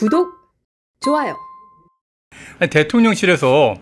구독, 좋아요. 대통령실에서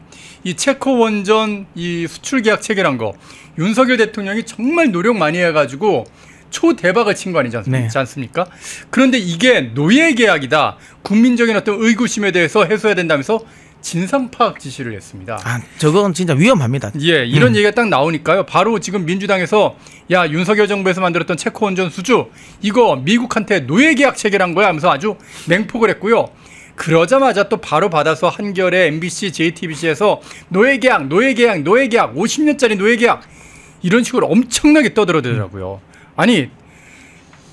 이 체코 원전 이 수출 계약 체결한 거 윤석열 대통령이 정말 노력 많이 해가지고 초대박을 친 거 아니지 않습니까? 그런데 이게 노예 계약이다. 국민적인 어떤 의구심에 대해서 해소해야 된다면서 진상 파악 지시를 했습니다. 아, 저건 진짜 위험합니다. 예, 이런 얘기가 딱 나오니까요. 바로 지금 민주당에서 야, 윤석열 정부에서 만들었던 체코 원전 수주 이거 미국한테 노예 계약 체결한 거야 하면서 아주 맹폭을 했고요. 그러자마자 또 바로 받아서 한겨레, MBC, JTBC에서 노예 계약 50년짜리 노예 계약 이런 식으로 엄청나게 떠들어대더라고요. 아니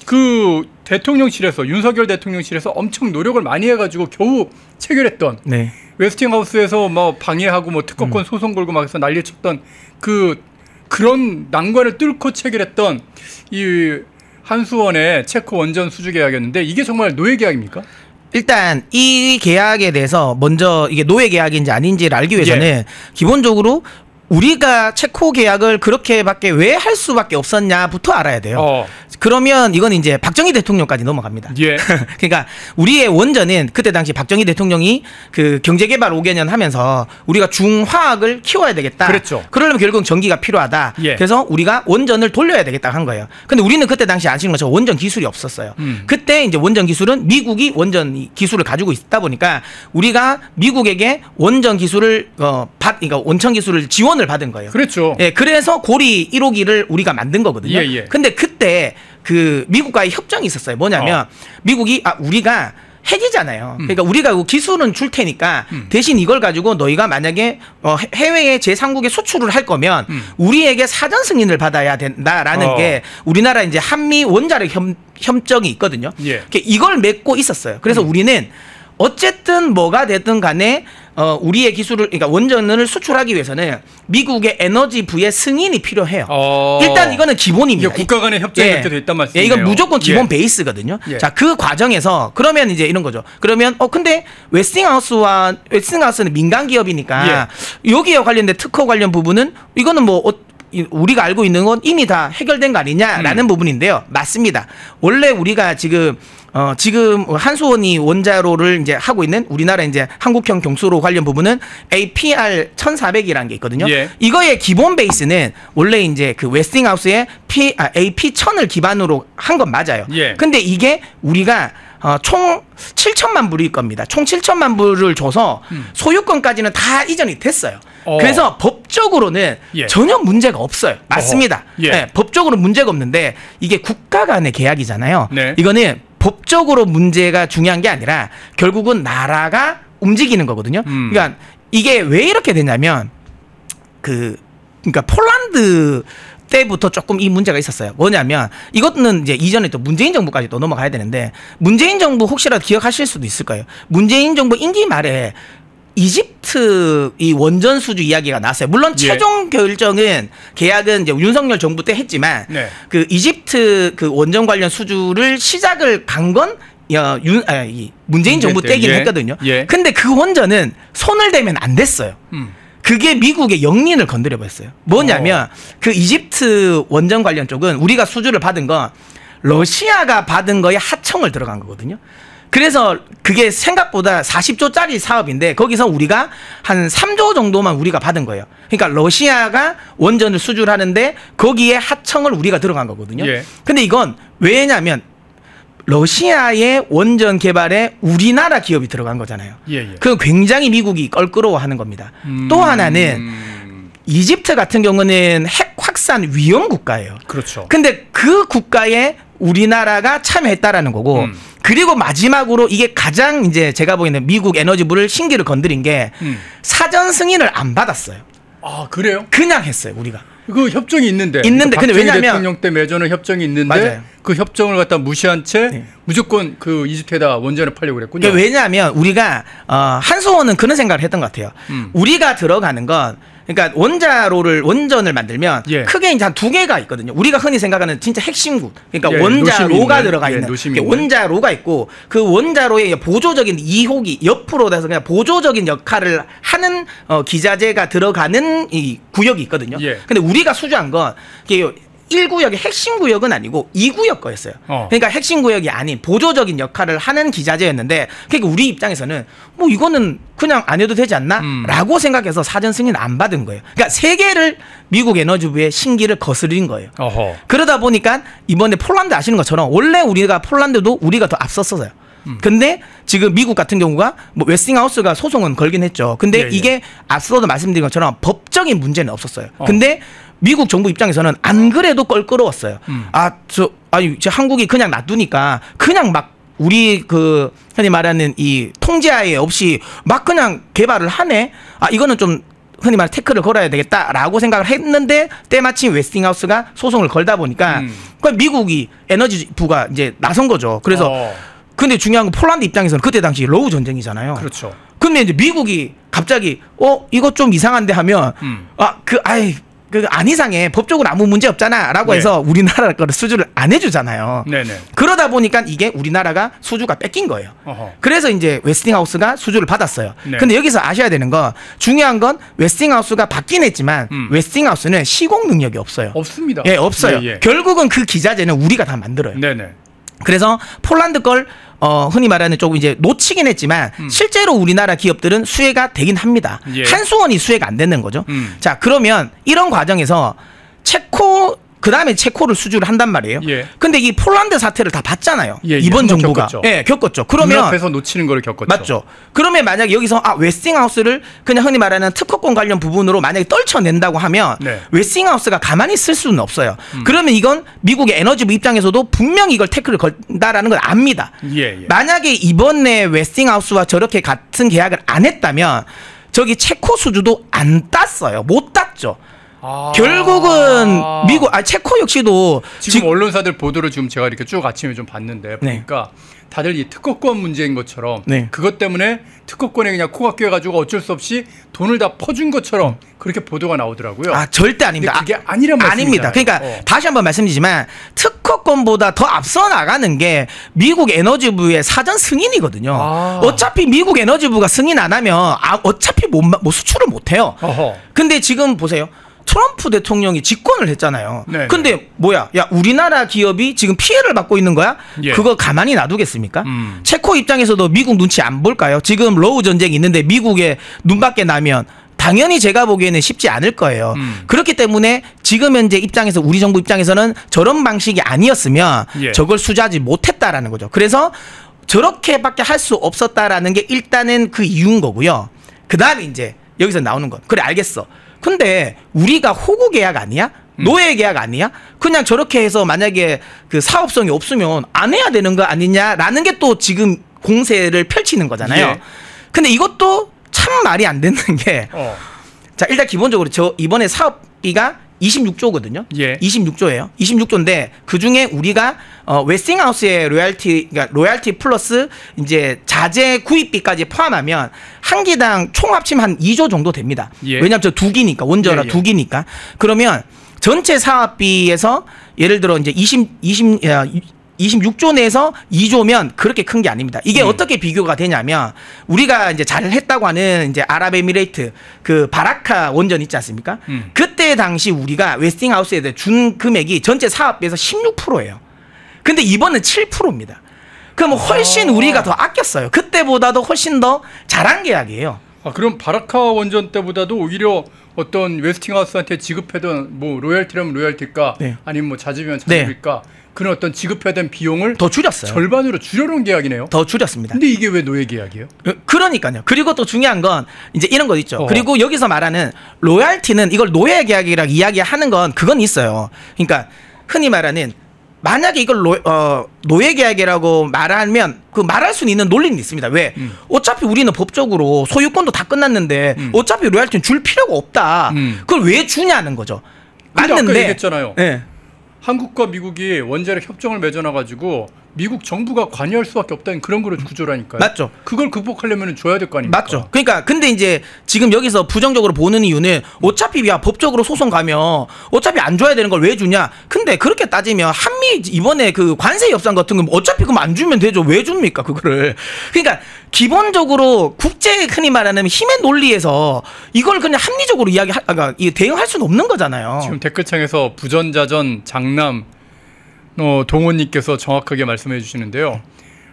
그 대통령실에서 윤석열 대통령실에서 엄청 노력을 많이 해가지고 겨우 체결했던 웨스팅하우스에서 뭐 방해하고 뭐 특허권 소송 걸고 막 해서 난리쳤던 그런 난관을 뚫고 체결했던 이 한수원의 체코 원전 수주 계약이었는데 이게 정말 노예 계약입니까? 일단 이 계약에 대해서 먼저 이게 노예 계약인지 아닌지를 알기 위해서는 기본적으로 우리가 체코 계약을 그렇게밖에 왜 할 수밖에 없었냐부터 알아야 돼요. 그러면 이건 이제 박정희 대통령까지 넘어갑니다. 그러니까 우리의 원전은 그때 당시 박정희 대통령이 그 경제개발 5개년 하면서 우리가 중화학을 키워야 되겠다. 그랬죠. 그러려면 결국 전기가 필요하다. 그래서 우리가 원전을 돌려야 되겠다 한 거예요. 근데 우리는 그때 당시 아시는 것처럼 원전 기술이 없었어요. 그때 이제 원전 기술은 미국이 원전 기술을 가지고 있다 보니까 우리가 미국에게 원전 기술을 그러니까 원천 기술을 지원을 받은 거예요. 그렇죠. 예, 그래서 고리 1호기를 우리가 만든 거거든요. 근데 그때 그 미국과의 협정이 있었어요. 뭐냐면 미국이 우리가 핵이잖아요. 그러니까 우리가 기술은 줄 테니까 대신 이걸 가지고 너희가 만약에 해외의 제3국에 수출을 할 거면 우리에게 사전 승인을 받아야 된다라는 게 우리나라 이제 한미 원자력 협정이 있거든요. 이걸 맺고 있었어요. 그래서 우리는 어쨌든 뭐가 됐든 간에 우리의 기술을 그러니까 원전을 수출하기 위해서는 미국의 에너지부의 승인이 필요해요. 일단 이거는 기본입니다. 국가 간의 협정이 이렇게 돼 있단 말씀이에요. 이건 무조건 기본 베이스거든요. 자, 그 과정에서 그러면 이제 이런 거죠. 그러면 근데 웨스팅하우스는 민간 기업이니까 여기에 관련된 특허 관련 부분은 이거는 뭐 우리가 알고 있는 건 이미 다 해결된 거 아니냐라는 부분인데요. 맞습니다. 원래 우리가 지금 한수원이 원자로를 이제 하고 있는 우리나라 이제 한국형 경수로 관련 부분은 APR 1400이라는 게 있거든요. 이거의 기본 베이스는 원래 이제 그 웨스팅하우스의 AP 1000을 기반으로 한 건 맞아요. 근데 이게 우리가 총 7천만 불일 겁니다. 총 7천만 불을 줘서 소유권까지는 다 이전이 됐어요. 그래서 법적으로는 전혀 문제가 없어요. 맞습니다. 법적으로 문제가 없는데 이게 국가 간의 계약이잖아요. 이거는 법적으로 문제가 중요한 게 아니라 결국은 나라가 움직이는 거거든요. 그러니까 이게 왜 이렇게 되냐면 그러니까 폴란드 때부터 조금 이 문제가 있었어요. 뭐냐면 이것은 이제 이전에 또 문재인 정부까지 또 넘어가야 되는데 문재인 정부 혹시라도 기억하실 수도 있을 거예요. 문재인 정부 임기 말에 이집트 이 원전 수주 이야기가 나왔어요. 물론 최종 결정은 계약은 이제 윤석열 정부 때 했지만 그 이집트 그 원전 관련 수주를 시작을 간 건 문재인 정부 때긴 했거든요. 근데 그 원전은 손을 대면 안 됐어요. 그게 미국의 영린을 건드려 버렸어요. 뭐냐면 그 이집트 원전 관련 쪽은 우리가 수주를 받은 건 러시아가 받은 거에 하청을 들어간 거거든요. 그래서 그게 생각보다 40조짜리 사업인데 거기서 우리가 한 3조 정도만 우리가 받은 거예요. 그러니까 러시아가 원전을 수주를 하는데 거기에 하청을 우리가 들어간 거거든요. 근데 이건 왜냐면 러시아의 원전 개발에 우리나라 기업이 들어간 거잖아요. 그건 굉장히 미국이 껄끄러워하는 겁니다. 또 하나는 이집트 같은 경우는 핵 확산 위험 국가예요. 그렇죠. 근데 그 국가에 우리나라가 참여했다라는 거고 그리고 마지막으로 이게 가장 이제 제가 보기에는 미국 에너지부를 신기를 건드린 게 사전 승인을 안 받았어요. 아, 그래요? 그냥 했어요, 우리가. 그 협정이 있는데 근데 왜냐면 대통령 때 맺어놓은 협정이 있는데 그 협정을 갖다 무시한 채 무조건 그 이집트에다 원전을 팔려고 그랬군요. 왜냐하면 우리가 한수원은 그런 생각을 했던 것 같아요. 우리가 들어가는 건 그러니까 원전을 만들면 크게 이제 한 2개가 있거든요. 우리가 흔히 생각하는 진짜 핵심국. 그러니까 원자로가 들어가 있는 원자로가 있고 그 원자로의 보조적인 2호기 옆으로 돼서 그냥 보조적인 역할을 하는 기자재가 들어가는 이 구역이 있거든요. 근데 우리가 수주한 건 1구역의 핵심 구역은 아니고 2구역 거였어요. 그러니까 핵심 구역이 아닌 보조적인 역할을 하는 기자재였는데, 그러니까 우리 입장에서는 뭐 이거는 그냥 안 해도 되지 않나? 라고 생각해서 사전 승인 안 받은 거예요. 그러니까 세 개를 미국 에너지부의 신기를 거스린 거예요. 그러다 보니까 이번에 폴란드 아시는 것처럼 원래 우리가 폴란드도 우리가 더 앞섰어요. 근데 지금 미국 같은 경우가 뭐 웨스팅하우스가 소송은 걸긴 했죠. 근데 이게 앞서도 말씀드린 것처럼 법적인 문제는 없었어요. 근데 미국 정부 입장에서는 안 그래도 껄끄러웠어요. 아니 한국이 그냥 놔두니까 그냥 막 우리 그 흔히 말하는 이 통제하에 없이 막 그냥 개발을 하네. 이거는 좀 흔히 말해 태클을 걸어야 되겠다라고 생각을 했는데, 때마침 웨스팅하우스가 소송을 걸다 보니까 미국이 에너지부가 이제 나선 거죠. 그래서 근데 중요한 건 폴란드 입장에서는 그때 당시 러우 전쟁이잖아요. 그렇죠. 근데 이제 미국이 갑자기 이거 좀 이상한데 하면 안 이상해, 법적으로 아무 문제 없잖아라고 해서 우리나라 거를 수주를 안 해주잖아요. 네네. 그러다 보니까 이게 우리나라가 수주가 뺏긴 거예요. 그래서 이제 웨스팅하우스가 수주를 받았어요. 근데 여기서 아셔야 되는 건, 중요한 건 웨스팅하우스가 받긴 했지만 웨스팅하우스는 시공 능력이 없어요. 없습니다. 예, 없어요. 결국은 그 기자재는 우리가 다 만들어요. 네네. 그래서 폴란드 걸 흔히 말하는 조금 이제 놓치긴 했지만 실제로 우리나라 기업들은 수혜가 되긴 합니다. 한수원이 수혜가 안 되는 거죠. 자, 그러면 이런 과정에서 그 다음에 체코를 수주를 한단 말이에요. 근데 이 폴란드 사태를 다 봤잖아요. 이번 정부가. 겪었죠. 그러면 눈앞에서 놓치는 걸 겪었죠. 맞죠. 그러면 만약에 여기서 웨스팅하우스를 그냥 흔히 말하는 특허권 관련 부분으로 만약에 떨쳐낸다고 하면 웨스팅하우스가 가만히 있을 수는 없어요. 그러면 이건 미국의 에너지부 입장에서도 분명히 이걸 태클을 걸다라는 걸 압니다. 만약에 이번에 웨스팅하우스와 저렇게 같은 계약을 안 했다면 저기 체코 수주도 안 땄어요. 못 땄죠. 결국은 미국 체코 역시도 지금 언론사들 보도를 지금 제가 이렇게 쭉 아침에 좀 봤는데 보니까 다들 이 특허권 문제인 것처럼 그것 때문에 특허권에 그냥 코가 끼어가지고 어쩔 수 없이 돈을 다 퍼준 것처럼 그렇게 보도가 나오더라고요. 절대 아닙니다. 그게 아니란 말씀이잖아요. 아닙니다. 그러니까 다시 한번 말씀드리지만 특허권보다 더 앞서 나가는 게 미국 에너지부의 사전 승인이거든요. 어차피 미국 에너지부가 승인 안 하면 어차피 뭐 수출을 못 해요. 근데 지금 보세요. 트럼프 대통령이 집권을 했잖아요. 근데 뭐야? 야, 우리나라 기업이 지금 피해를 받고 있는 거야? 그거 가만히 놔두겠습니까? 체코 입장에서도 미국 눈치 안 볼까요? 지금 러우 전쟁이 있는데 미국에 눈밖에 나면 당연히 제가 보기에는 쉽지 않을 거예요. 그렇기 때문에 지금 현재 입장에서 우리 정부 입장에서는 저런 방식이 아니었으면 저걸 수주하지 못했다라는 거죠. 그래서 저렇게밖에 할 수 없었다라는 게 일단은 그 이유인 거고요. 그 다음에 이제 여기서 나오는 건, 그래 알겠어. 근데 우리가 호구 계약 아니야? 노예 계약 아니야? 그냥 저렇게 해서 만약에 그 사업성이 없으면 안 해야 되는 거 아니냐라는 게 또 지금 공세를 펼치는 거잖아요. 근데 이것도 참 말이 안 되는 게, 자, 일단 기본적으로 저 이번에 사업비가 26조거든요. 26조예요. 26조인데 그 중에 우리가 웨스팅하우스의 그러니까 로얄티 플러스 이제 자재 구입비까지 포함하면 한 기당 총 합치면 한 2조 정도 됩니다. 왜냐면 저 두 기니까, 원저라 두 기니까. 그러면 전체 사업비에서 예를 들어 이제 26조 내에서 2조면 그렇게 큰 게 아닙니다. 이게 어떻게 비교가 되냐면, 우리가 이제 잘 했다고 하는 이제 아랍에미레이트 그 바라카 원전 있지 않습니까? 그때 당시 우리가 웨스팅하우스에 준 금액이 전체 사업비에서 16%예요. 근데 이번은 7%입니다. 그럼 훨씬 우리가 더 아꼈어요. 그때보다도 훨씬 더 잘한 계약이에요. 그럼 바라카 원전 때보다도 오히려 어떤 웨스팅하우스한테 지급하던 뭐 로열티라면 로열티가 아니면 뭐 자재비면 자재비가 그런 어떤 지급해야 된 비용을 더 줄였어요. 절반으로 줄여놓은 계약이네요. 더 줄였습니다. 근데 이게 왜 노예 계약이에요? 그러니까요. 그리고 또 중요한 건 이제 이런 거 있죠. 그리고 여기서 말하는 로얄티는 이걸 노예 계약이라고 이야기하는 건 그건 있어요. 그러니까 흔히 말하는, 만약에 이걸 노예 계약이라고 말하면 그 말할 수는 있는 논리는 있습니다. 왜? 어차피 우리는 법적으로 소유권도 다 끝났는데 어차피 로얄티는 줄 필요가 없다. 그걸 왜 주냐는 거죠. 맞는데 아까 얘기했잖아요. 한국과 미국이 원자력 협정을 맺어놔가지고 미국 정부가 관여할 수밖에 없다는 그런 구조라니까요. 맞죠. 그걸 극복하려면 줘야 될 거 아닙니까? 맞죠. 그러니까 근데 이제 지금 여기서 부정적으로 보는 이유는 어차피 야 법적으로 소송 가면 어차피 안 줘야 되는 걸 왜 주냐. 근데 그렇게 따지면 한미 이번에 그 관세 협상 같은 건 어차피 그럼 안 주면 되죠. 왜 줍니까 그거를. 그러니까 기본적으로 국제 흔히 말하는 힘의 논리에서 이걸 그냥 합리적으로 그러니까 대응할 수는 없는 거잖아요. 지금 댓글창에서 부전자전 장남 동원님께서 정확하게 말씀해 주시는데요.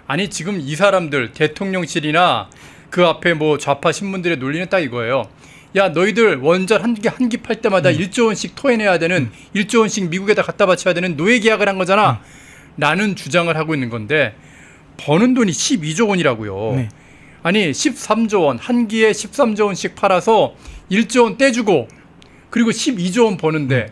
아니 지금 이 사람들 대통령실이나 그 앞에 뭐 좌파 신문들의 논리는 딱 이거예요. 야 너희들 원전 한 기 팔 때마다 1조 원씩 토해내야 되는 1조 원씩 미국에다 갖다 바쳐야 되는 노예 계약을 한 거잖아. 라는 주장을 하고 있는 건데 버는 돈이 12조 원이라고요. 네. 아니 13조 원 한 기에 13조 원씩 팔아서 1조 원 떼주고 그리고 12조 원 버는데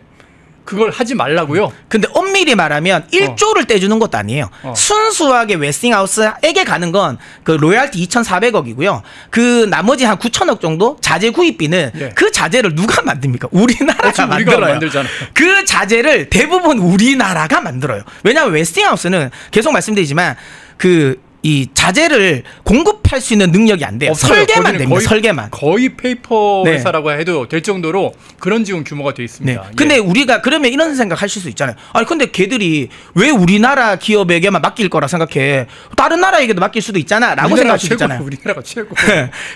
그걸 하지 말라고요? 근데 엄밀히 말하면 1조를 떼주는 것도 아니에요. 순수하게 웨스팅하우스에게 가는 건 그 로얄티 2,400억이고요. 그 나머지 한 9,000억 정도 자재 구입비는 예. 그 자재를 누가 만듭니까? 우리나라가 만들어요. 우리가 만들잖아요. 그 자재를 대부분 우리나라가 만들어요. 왜냐하면 웨스팅하우스는 계속 말씀드리지만 이 자재를 공급할 수 있는 능력이 안 돼요. 없어요. 설계만 됩니다. 설계만. 거의 페이퍼 네. 회사라고 해도 될 정도로 그런 지금 규모가 돼 있습니다. 네. 근데 우리가 그러면 이런 생각 하실 수 있잖아요. 아니 근데 걔들이 왜 우리나라 기업에게만 맡길 거라 생각해? 다른 나라에게도 맡길 수도 있잖아. 라고 생각할 수 있잖아요. 우리나라가 최고.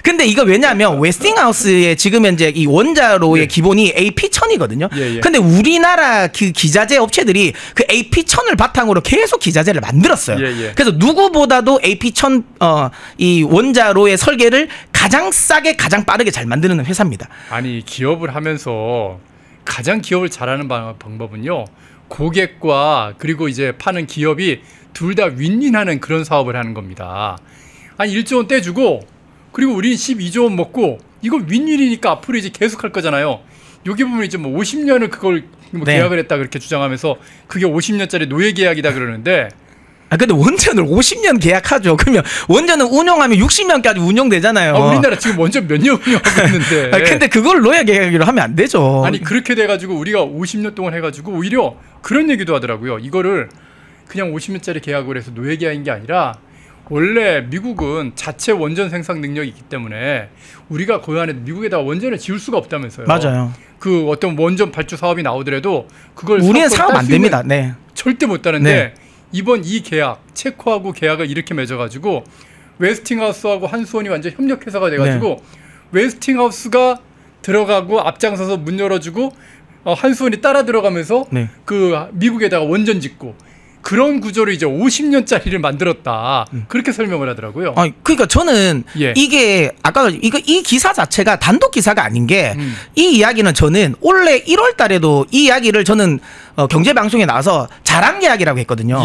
근데 이거 왜냐하면 웨스팅하우스의 지금 현재 이 원자로의 예. 기본이 AP1000이거든요. 예. 근데 우리나라 그 기자재 업체들이 그 AP1000을 바탕으로 계속 기자재를 만들었어요. 예. 그래서 누구보다도 AP1000 이 원자로의 설계를 가장 싸게 가장 빠르게 잘 만드는 회사입니다. 아니 기업을 하면서 가장 기업을 잘하는 방법은요. 고객과 그리고 이제 파는 기업이 둘 다 윈윈하는 그런 사업을 하는 겁니다. 아니 1조 원 떼주고 그리고 우린 12조 원 먹고 이거 윈윈이니까 앞으로 이제 계속 할 거잖아요. 여기 보면 이제 뭐 50년을 그걸 뭐 네. 계약을 했다 그렇게 주장하면서 그게 50년짜리 노예 계약이다 그러는데 근데 원전을 50년 계약하죠. 그러면 원전은 운영하면 60년까지 운영되잖아요. 우리나라 지금 원전 몇 년 운영하고 있는데. 근데 그걸 노예 계약으로 하면 안 되죠. 아니 그렇게 돼가지고 우리가 50년 동안 해가지고 오히려 그런 얘기도 하더라고요. 이거를 그냥 50년짜리 계약을 해서 노예 계약인 게 아니라 원래 미국은 자체 원전 생산 능력이 있기 때문에 우리가 그 안에 미국에다가 원전을 지을 수가 없다면서요. 맞아요. 그 어떤 원전 발주 사업이 나오더라도 그걸 우리는 사업 안 됩니다. 네. 절대 못 따는데 네. 이번 이 계약 체코하고 계약을 이렇게 맺어가지고 웨스팅하우스하고 한수원이 완전 협력회사가 돼가지고 웨스팅하우스가 들어가고 앞장서서 문 열어주고 한수원이 따라 들어가면서 그 미국에다가 원전 짓고 그런 구조를 이제 50년짜리를 만들었다. 그렇게 설명을 하더라고요. 그러니까 저는 이게 아까 이 기사 자체가 단독 기사가 아닌 게 이 이야기는 저는 올해 1월 달에도 이 이야기를 저는 경제방송에 나와서 자랑 계약이라고 했거든요.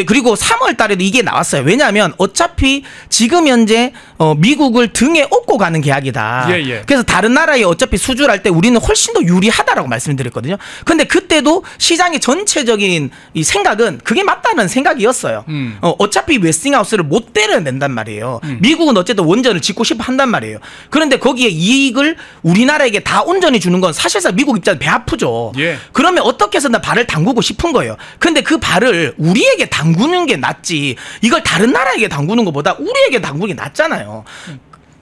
그리고 3월 달에도 이게 나왔어요. 왜냐하면 어차피 지금 현재 미국을 등에 업고 가는 계약이다. 그래서 다른 나라에 어차피 수주할 때 우리는 훨씬 더 유리하다라고 말씀드렸거든요. 근데 그때도 시장의 전체적인 이 생각은 그게 맞다는 생각이었어요. 어차피 웨스팅하우스를 못 때려낸단 말이에요. 미국은 어쨌든 원전을 짓고 싶어 한단 말이에요. 그런데 거기에 이익을 우리나라에게 다 온전히 주는 건 사실상 미국 입장에 배 아프죠. 그러면 어떻게 해서든 발을 담그고 싶은 거예요. 근데 그 발을 우리에게 담그는 게 낫지 이걸 다른 나라에게 담그는 것보다 우리에게 담그는 게 낫잖아요.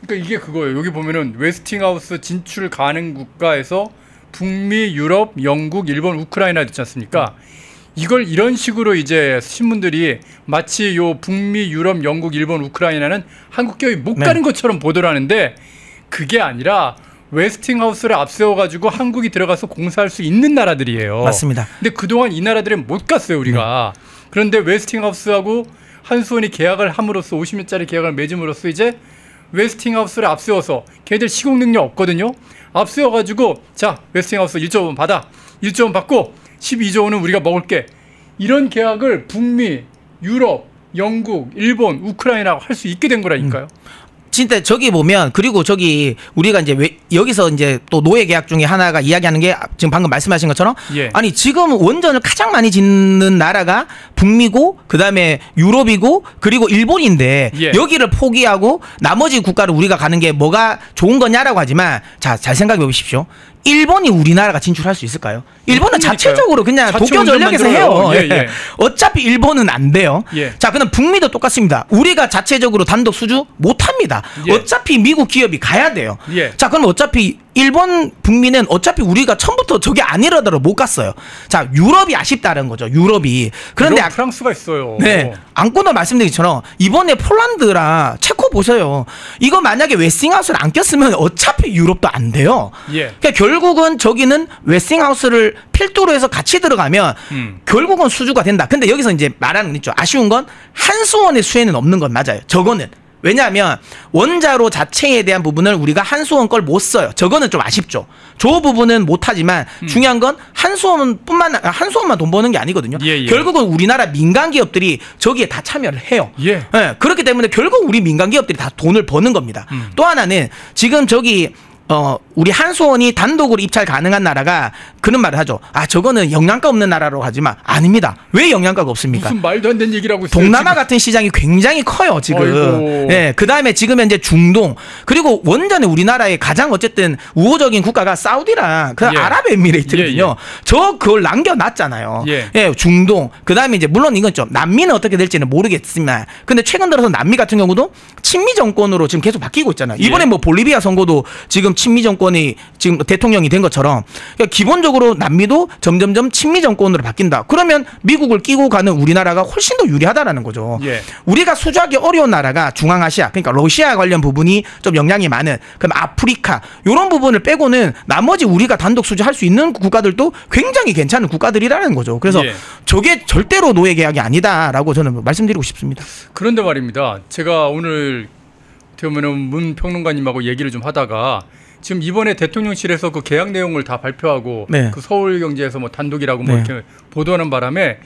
그러니까 이게 그거예요. 여기 보면은 웨스팅하우스 진출 가능 국가에서 북미, 유럽, 영국, 일본, 우크라이나 있지 않습니까? 이걸 이런 식으로 이제 신문들이 마치 요 북미, 유럽, 영국, 일본, 우크라이나는 한국 기업이 못 가는 것처럼 보도를 하는데 그게 아니라 웨스팅하우스를 앞세워가지고 한국이 들어가서 공사할 수 있는 나라들이에요. 맞습니다. 근데 그동안 이 나라들은 못 갔어요, 우리가. 그런데 웨스팅하우스하고 한수원이 계약을 함으로써 50년짜리 계약을 맺음으로써 이제 웨스팅하우스를 앞세워서 걔들 시공 능력 없거든요. 앞세워가지고 자, 웨스팅하우스 1조 원 받아. 1조 원 받고 12조 원은 우리가 먹을게. 이런 계약을 북미, 유럽, 영국, 일본, 우크라이나가 할 수 있게 된 거라니까요. 진짜 저기 보면 그리고 저기 우리가 이제 여기서 이제 또 노예 계약 중에 하나가 이야기하는 게 지금 방금 말씀하신 것처럼 아니 지금 원전을 가장 많이 짓는 나라가 북미고 그다음에 유럽이고 그리고 일본인데 여기를 포기하고 나머지 국가를 우리가 가는 게 뭐가 좋은 거냐라고 하지만 자, 잘 생각해 보십시오. 일본이 우리나라가 진출할 수 있을까요? 일본은 자체적으로 그냥 자체 도쿄 전력에서 해요. 예, 예. 어차피 일본은 안 돼요. 예. 자, 그럼 북미도 똑같습니다. 우리가 자체적으로 단독 수주 못 합니다. 예. 어차피 미국 기업이 가야 돼요. 예. 자, 그럼 어차피 일본 북미는 어차피 우리가 처음부터 저게 아니라더라도 못 갔어요. 자, 유럽이 아쉽다는 거죠. 유럽이. 그런데 프랑스가 있어요. 네. 안고도 말씀드린 것처럼 이번에 폴란드랑 체코 보세요. 이거 만약에 웨스팅하우스를 안 꼈으면 어차피 유럽도 안 돼요. 예. 그러니까 결국은 저기는 웨스팅하우스를 필두로 해서 같이 들어가면 결국은 수주가 된다. 근데 여기서 이제 말하는 건 있죠. 아쉬운 건 한수원의 수혜는 없는 건 맞아요. 저거는. 왜냐하면 원자로 자체에 대한 부분을 우리가 한수원 걸 못 써요. 저거는 좀 아쉽죠. 저 부분은 못하지만 중요한 건 한수원만 돈 버는 게 아니거든요. 예, 예. 결국은 우리나라 민간 기업들이 저기에 다 참여를 해요. 예. 예, 그렇기 때문에 결국 우리 민간 기업들이 다 돈을 버는 겁니다. 또 하나는 지금 저기 우리 한수원이 단독으로 입찰 가능한 나라가 그런 말을 하죠. 아, 저거는 영양가 없는 나라로 하지만 아닙니다. 왜 영양가가 없습니까? 무슨 말도 안 되는 얘기라고 있어요. 동남아 같은 시장이 굉장히 커요, 지금. 아이고. 예, 그 다음에 지금 현재 중동, 그리고 원전에 우리나라의 가장 어쨌든 우호적인 국가가 사우디랑 그 예. 아랍에미레이트거든요. 예, 예. 그걸 남겨놨잖아요. 예. 중동. 그 다음에 이제 물론 이건 좀 남미는 어떻게 될지는 모르겠지만, 근데 최근 들어서 남미 같은 경우도 친미 정권으로 지금 계속 바뀌고 있잖아요. 이번에 예. 뭐 볼리비아 선거도 지금 친미 정권이 지금 대통령이 된 것처럼, 그러니까 기본적으로 남미도 점점점 친미 정권으로 바뀐다. 그러면 미국을 끼고 가는 우리나라가 훨씬 더 유리하다라는 거죠. 예. 우리가 수주하기 어려운 나라가 중앙아시아, 그러니까 러시아 관련 부분이 좀 영향이 많은, 그럼 아프리카 이런 부분을 빼고는 나머지 우리가 단독 수주할 수 있는 국가들도 굉장히 괜찮은 국가들이라는 거죠. 그래서 예. 저게 절대로 노예 계약이 아니다라고 저는 말씀드리고 싶습니다. 그런데 말입니다. 제가 오늘 어떻게 보면 문 평론가님하고 얘기를 좀 하다가 지금 이번에 대통령실에서 그 계약 내용을 다 발표하고 네. 그 서울경제에서 뭐 단독이라고 뭐 네. 이렇게 보도하는 바람에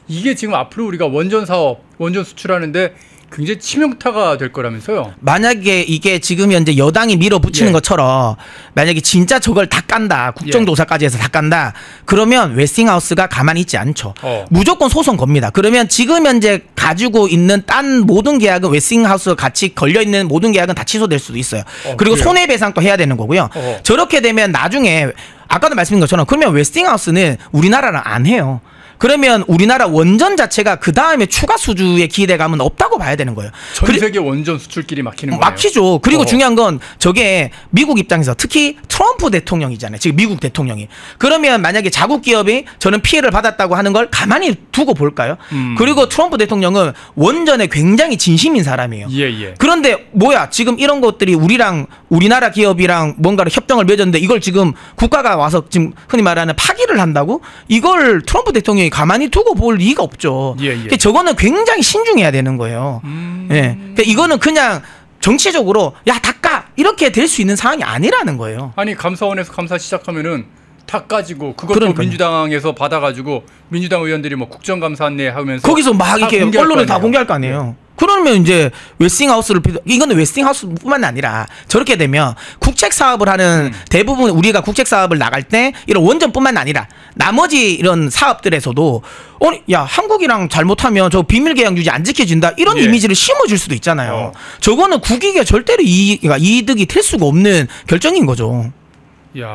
이게 지금 앞으로 우리가 원전 사업, 원전 수출하는데 굉장히 치명타가 될 거라면서요. 만약에 이게 지금 현재 여당이 밀어붙이는 예. 것처럼 만약에 진짜 저걸 다 깐다, 국정조사까지 해서 다 깐다, 그러면 웨스팅하우스가 가만히 있지 않죠. 무조건 소송 겁니다. 그러면 지금 현재 가지고 있는 딴 모든 계약은 웨스팅하우스가 같이 걸려있는 모든 계약은 다 취소될 수도 있어요. 그리고 그래요? 손해배상도 해야 되는 거고요. 저렇게 되면 나중에 아까도 말씀드린 것처럼 그러면 웨스팅하우스는 우리나라랑 안 해요. 그러면 우리나라 원전 자체가 그 다음에 추가 수주의 기대감은 없다고 봐야 되는 거예요. 전 세계 원전 수출길이 막히는 거예요. 막히죠. 그리고 중요한 건 저게 미국 입장에서 특히 트럼프 대통령이잖아요. 지금 미국 대통령이. 그러면 만약에 자국 기업이 저는 피해를 받았다고 하는 걸 가만히 두고 볼까요? 그리고 트럼프 대통령은 원전에 굉장히 진심인 사람이에요. 예. 그런데 뭐야, 지금 이런 것들이 우리나라 기업이랑 뭔가를 협정을 맺었는데 이걸 지금 국가가 와서 지금 흔히 말하는 파기를 한다고? 이걸 트럼프 대통령이 가만히 두고 볼 리가 없죠. 예. 저거는 굉장히 신중해야 되는 거예요. 예. 그러니까 이거는 그냥 정치적으로 야, 닦아 이렇게 될 수 있는 상황이 아니라는 거예요. 아니 감사원에서 감사 시작하면은 다 까지고 그것도 그러니까요. 민주당에서 받아가지고 민주당 의원들이 뭐 국정감사 안내 하면서 거기서 막 이렇게 언론에 다 공개할 거 아니에요. 그러면 이제 웨스팅하우스를 이거는 웨스팅하우스뿐만 아니라 저렇게 되면 국책 사업을 하는 대부분 우리가 국책 사업을 나갈 때 이런 원전뿐만 아니라 나머지 이런 사업들에서도 야, 한국이랑 잘못하면 저 비밀 계약 유지 안 지켜진다 이런 이미지를 심어줄 수도 있잖아요. 저거는 국익에 절대로 이득이 될 수가 없는 결정인 거죠. 야,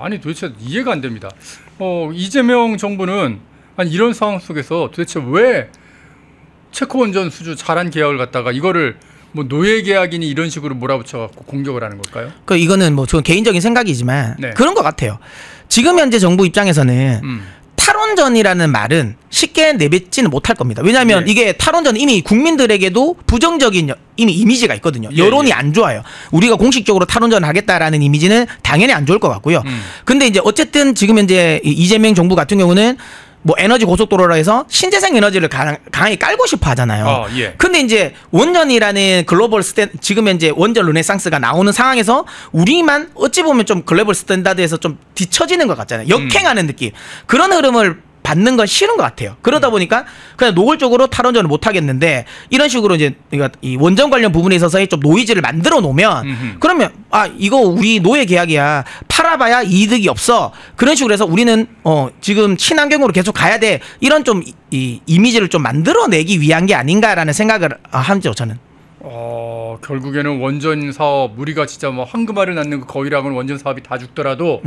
아니 도대체 이해가 안 됩니다. 이재명 정부는 아니 이런 상황 속에서 도대체 왜 체코 원전 수주 잘한 계약을 갖다가 이거를 뭐 노예 계약이니 이런 식으로 몰아붙여갖고 공격을 하는 걸까요? 그 이거는 뭐 저는 개인적인 생각이지만 네. 그런 것 같아요. 지금 현재 정부 입장에서는 탈원전이라는 말은 쉽게 내뱉지는 못할 겁니다. 왜냐하면 이게 탈원전 이미 국민들에게도 부정적인 이미 이미지가 있거든요. 여론이 안 좋아요. 우리가 공식적으로 탈원전을 하겠다라는 이미지는 당연히 안 좋을 것 같고요. 근데 이제 어쨌든 지금 현재 이재명 정부 같은 경우는 뭐 에너지 고속도로라 해서 신재생 에너지를 강하게 깔고 싶어 하잖아요. 근데 이제 원전이라는 글로벌 지금 현재 원전 르네상스가 나오는 상황에서 우리만 어찌 보면 좀 글로벌 스탠다드에서 좀 뒤처지는 것 같잖아요. 역행하는 느낌. 그런 흐름을 받는 건 싫은 것 같아요. 그러다 보니까 그냥 노골적으로 탈원전을 못 하겠는데 이런 식으로 이제 이 원전 관련 부분에 있어서의 좀 노이즈를 만들어 놓으면 그러면 이거 우리 노예 계약이야. 팔아봐야 이득이 없어. 그런 식으로 해서 우리는 지금 친환경으로 계속 가야 돼. 이런 좀 이 이미지를 좀 만들어내기 위한 게 아닌가라는 생각을 하죠, 저는. 결국에는 원전 사업 우리가 진짜 뭐 황금알을 낳는 그 거위라고는 원전 사업이 다 죽더라도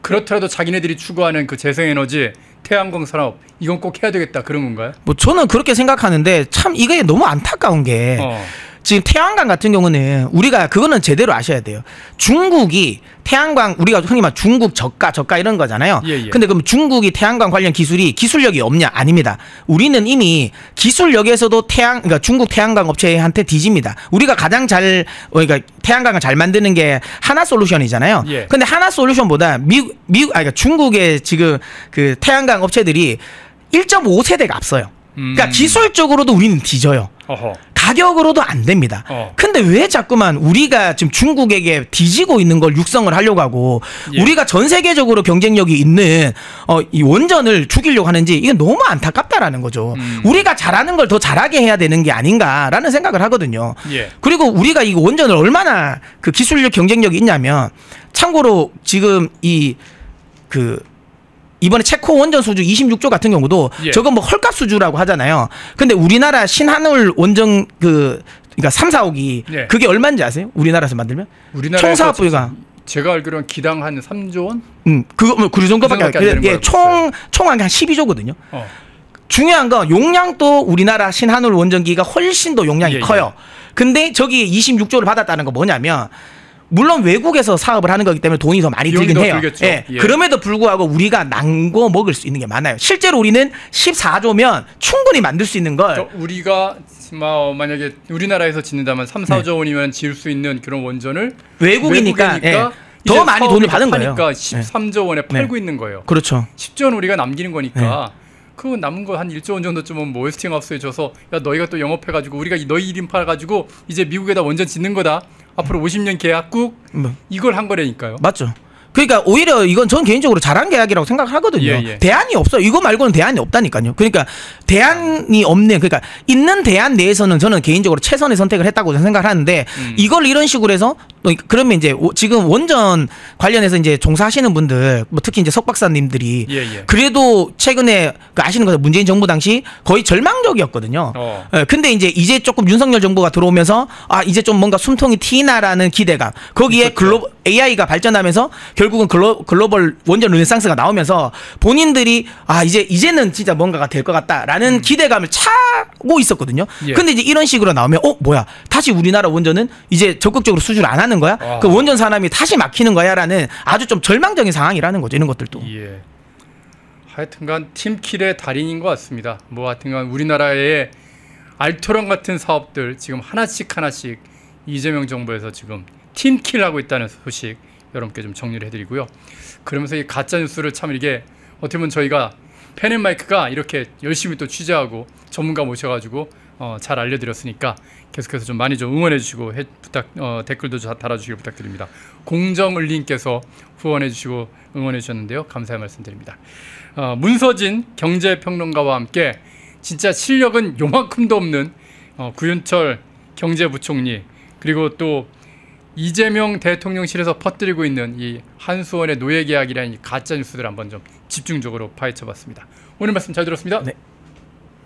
그렇더라도 자기네들이 추구하는 그 재생에너지 태양광 산업 이건 꼭 해야 되겠다 그런 건가요? 뭐 저는 그렇게 생각하는데 참 이게 너무 안타까운 게 지금 태양광 같은 경우는 우리가 그거는 제대로 아셔야 돼요. 중국이 태양광 우리가 흔히 말 중국 저가 이런 거잖아요. 예. 근데 그럼 중국이 태양광 관련 기술력이 없냐? 아닙니다. 우리는 이미 기술력에서도 그러니까 중국 태양광 업체한테 뒤집니다. 우리가 가장 그러니까 태양광을 잘 만드는 게 하나솔루션이잖아요. 예. 근데 하나솔루션보다 그러니까 중국의 지금 그 태양광 업체들이 1.5세대가 앞서요. 그러니까 기술적으로도 우리는 뒤져요. 어허. 가격으로도 안 됩니다. 근데 왜 자꾸만 우리가 지금 중국에게 뒤지고 있는 걸 육성을 하려고 하고 우리가 전 세계적으로 경쟁력이 있는 이 원전을 죽이려고 하는지 이게 너무 안타깝다라는 거죠. 우리가 잘하는 걸 더 잘하게 해야 되는 게 아닌가라는 생각을 하거든요. 그리고 우리가 이 원전을 얼마나 그 기술력 경쟁력이 있냐면 참고로 지금 이번에 체코 원전 수주 26조 같은 경우도 저건 뭐 헐값 수주라고 하잖아요. 근데 우리나라 신한울 원전 그러니까 3, 4억이 그게 얼마인지 아세요? 우리나라에서 만들면? 총 사업비가 제가 알기로는 기당 한 3조 원? 그 정도밖에 안 되는 총 한 12조거든요. 중요한 건 용량도 우리나라 신한울 원전기가 훨씬 더 용량이 커요. 근데 저기 26조를 받았다는 거 뭐냐면 물론 외국에서 사업을 하는 거기 때문에 돈이 더 많이 들긴 해요. 그럼에도 불구하고 우리가 남고 먹을 수 있는 게 많아요. 실제로 우리는 14조면 충분히 만들 수 있는 걸 우리가 만약에 우리나라에서 짓는다면 3, 4조 원이면 지을 수 있는 그런 원전을 외국이니까 더 많이 돈을 받은 거예요. 그러니까 13조 원에 팔고 있는 거예요. 그렇죠. 10조 원 우리가 남기는 거니까 그 남은 거 한 1조 원 정도쯤은 뭐 웨스팅하우스에 줘서 야 너희가 또 영업해가지고 우리가 너희 1인 팔아가지고 이제 미국에다 원전 짓는 거다. 앞으로 50년 계약국 이걸 한 거라니까요. 맞죠. 그러니까 오히려 이건 전 개인적으로 잘한 계약이라고 생각하거든요. 대안이 없어요. 이거 말고는 대안이 없다니까요. 그러니까 대안이 없는 그러니까 있는 대안 내에서는 저는 개인적으로 최선의 선택을 했다고 생각을 하는데 이걸 이런 식으로 해서 그러면 이제 지금 원전 관련해서 이제 종사하시는 분들 뭐 특히 이제 석 박사님들이 그래도 최근에 아시는 거죠. 문재인 정부 당시 거의 절망적이었거든요. 근데 이제 조금 윤석열 정부가 들어오면서 이제 좀 뭔가 숨통이 트이나라는 기대감 거기에 AI가 발전하면서 결국은 글로벌 원전 르네상스가 나오면서 본인들이 이제는 진짜 뭔가가 될 것 같다라는 기대감을 차고 있었거든요. 근데 이제 이런 식으로 나오면 뭐야 다시 우리나라 원전은 이제 적극적으로 수주를 안 하는 거야? 그 원전 산업이 다시 막히는 거야라는 아주 좀 절망적인 상황이라는 거죠. 이런 것들도. 하여튼간 팀킬의 달인인 것 같습니다. 뭐 하여튼간 우리나라의 알토란 같은 사업들 지금 하나씩 이재명 정부에서 지금 팀킬하고 있다는 소식 여러분께 좀 정리를 해드리고요. 그러면서 이 가짜 뉴스를 참 이게 어떻게 보면 저희가 펜앤마이크가 이렇게 열심히 또 취재하고 전문가 모셔가지고 잘 알려드렸으니까 계속해서 좀 많이 좀 응원해 주시고 댓글도 달아주시길 부탁드립니다. 공정을님께서 후원해 주시고 응원해 주셨는데요. 감사의 말씀드립니다. 문서진 경제평론가와 함께 진짜 실력은 요만큼도 없는 구윤철 경제부총리 그리고 또 이재명 대통령실에서 퍼뜨리고 있는 이 한수원의 노예계약이라는 이 가짜 뉴스들 한번 좀 집중적으로 파헤쳐봤습니다. 오늘 말씀 잘 들었습니다.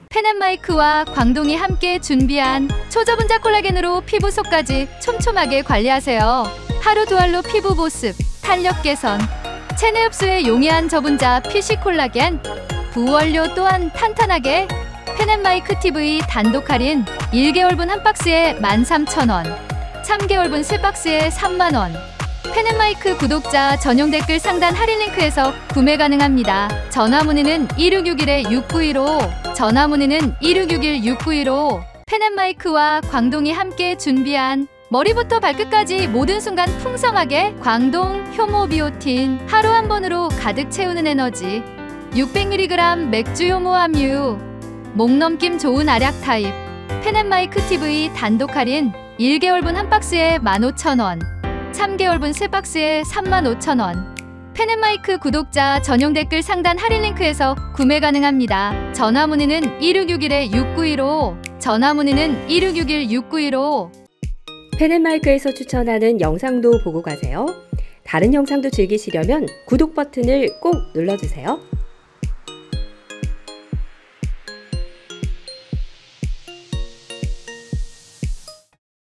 펜앤마이크와 광동이 함께 준비한 초저분자 콜라겐으로 피부 속까지 촘촘하게 관리하세요. 하루 두 알로 피부 보습, 탄력 개선, 체내 흡수에 용이한 저분자 PC 콜라겐, 부원료 또한 탄탄하게 펜앤마이크 TV 단독 할인 1개월분 한 박스에 13,000원 3개월분 3박스에 30,000원 펜앤마이크 구독자 전용 댓글 상단 할인 링크에서 구매 가능합니다. 전화 문의는 1661-6915 전화 문의는 1661-6915 펜앤마이크와 광동이 함께 준비한 머리부터 발끝까지 모든 순간 풍성하게 광동 효모 비오틴 하루 한 번으로 가득 채우는 에너지 600mg 맥주 효모 함유 목 넘김 좋은 알약 타입 펜앤마이크 TV 단독 할인 1개월분 한 박스에 15,000원 3개월분 3박스에 35,000원 펜앤마이크 구독자 전용 댓글 상단 할인 링크에서 구매 가능합니다. 전화 문의는 1661-6915 전화 문의는 1661-6915 펜앤마이크에서 추천하는 영상도 보고 가세요. 다른 영상도 즐기시려면 구독 버튼을 꼭 눌러주세요.